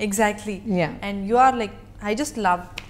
Exactly. Yeah. And you are like, I just loved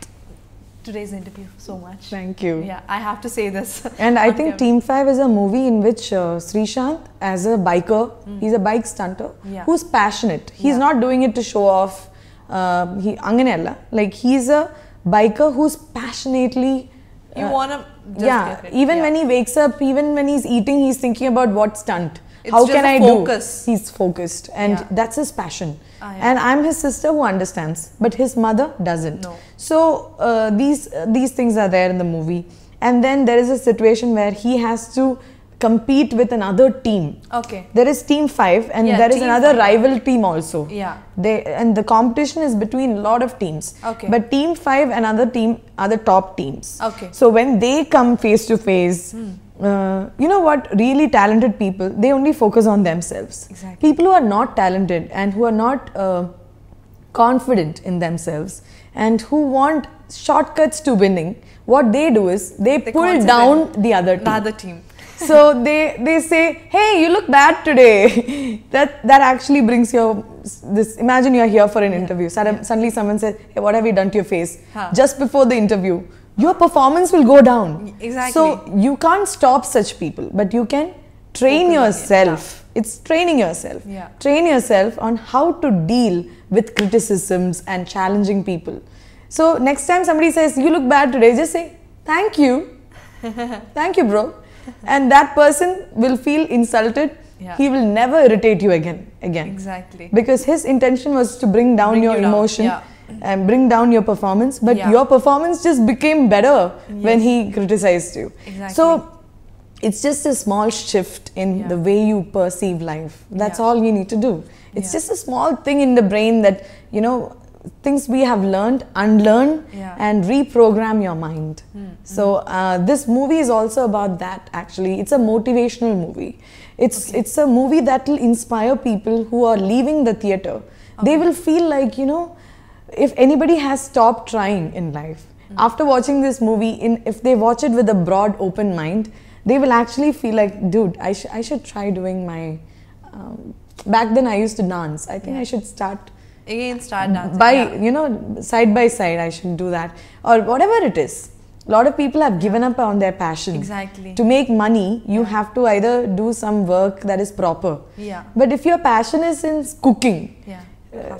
today's interview so much. Thank you. Yeah, I have to say this. And I think Team 5 is a movie in which Sreesanth, as a biker, he's a bike stunter, who's passionate. He's not doing it to show off. Like, he's a biker who's passionately... you want to just get it. Even when he wakes up, even when he's eating, he's thinking about what stunt. It's How just can a I focus. do? He's focused, and that's his passion. Yeah. And I'm his sister who understands, but his mother doesn't. No. So these things are there in the movie, and then there is a situation where he has to compete with another team. Okay. There is Team 5, and there is Team another 5. rival team also. Yeah. And the competition is between a lot of teams. Okay. But Team 5 and other team are the top teams. Okay. So when they come face to face, you know what, really talented people, they only focus on themselves. Exactly. People who are not talented and who are not confident in themselves and who want shortcuts to winning, what they do is they pull down the other team. So they say, hey, you look bad today. that actually brings your this. Imagine you're here for an interview. Suddenly someone says, hey, what have you done to your face? Just before the interview, your performance will go down. Exactly. So you can't stop such people, but you can train yourself. It's training yourself. Train yourself on how to deal with criticisms and challenging people. So next time somebody says, you look bad today, just say, thank you. Thank you, bro. And that person will feel insulted. He will never irritate you again. Exactly. Because his intention was to bring down your emotion and bring down your performance. But your performance just became better when he criticized you. Exactly. So it's just a small shift in the way you perceive life. That's all you need to do. It's just a small thing in the brain that, you know, things we have learned, unlearn and reprogram your mind. So this movie is also about that actually. It's a motivational movie. It's a movie that will inspire people who are leaving the theatre. They will feel like, you know, if anybody has stopped trying in life, after watching this movie, if they watch it with a broad open mind, they will actually feel like, dude, I should try doing my... back then I used to dance. I think I should start dancing. You know, side by side I should do that. Or whatever it is. A lot of people have given up on their passion. Exactly. To make money, you have to either do some work that is proper. But if your passion is in cooking,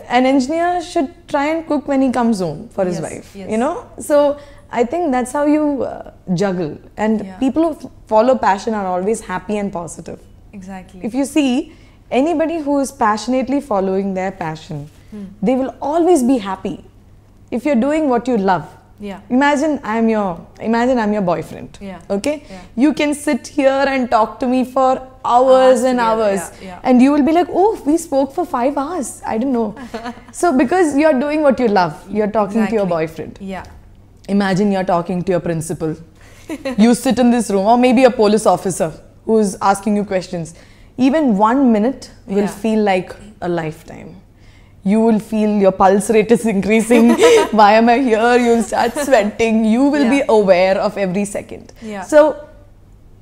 an engineer should try and cook when he comes home for his wife. You know? So I think that's how you juggle. And people who follow passion are always happy and positive. Exactly. If you see, anybody who is passionately following their passion, they will always be happy. If you're doing what you love, imagine I'm your boyfriend. Okay? You can sit here and talk to me for hours and hours. And you will be like, oh, we spoke for 5 hours. I didn't know. So because you're doing what you love, you're talking to your boyfriend. Imagine you're talking to your principal. You sit in this room, or maybe a police officer who's asking you questions. Even 1 minute will feel like a lifetime. You will feel your pulse rate is increasing. Why am I here? You'll start sweating. You will be aware of every second. So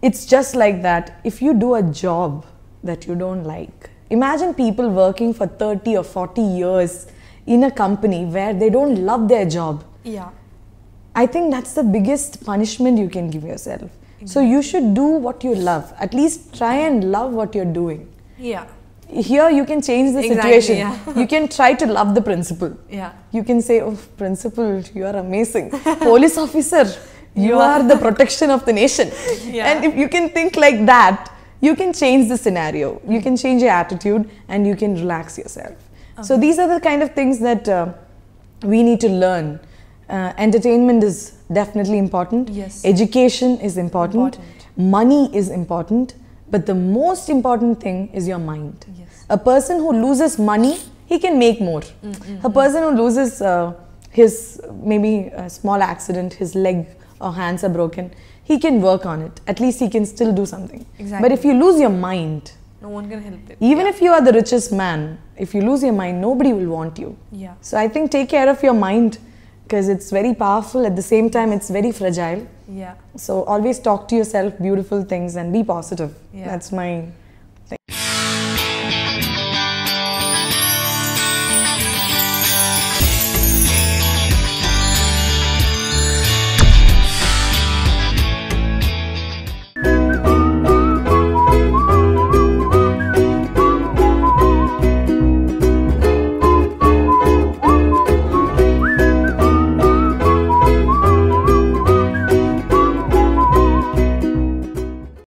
it's just like that. If you do a job that you don't like, imagine people working for 30 or 40 years in a company where they don't love their job. I think that's the biggest punishment you can give yourself. So you should do what you love. At least try and love what you're doing. Here you can change the situation. You can try to love the principal. You can say, oh, principal, you are amazing. Police officer, you are the protection of the nation. And if you can think like that, you can change the scenario. You can change your attitude and you can relax yourself. So these are the kind of things that we need to learn. Entertainment is definitely important. Education is important. Money is important. But the most important thing is your mind. A person who loses money, he can make more. A person who loses his maybe a small accident, his leg or hands are broken, he can work on it. At least he can still do something. But if you lose your mind, No one can help it. Even if you are the richest man, if you lose your mind, nobody will want you. Yeah. So I think take care of your mind because it's very powerful. At the same time, it's very fragile. Yeah. So always talk to yourself beautiful things and be positive. Yeah. That's my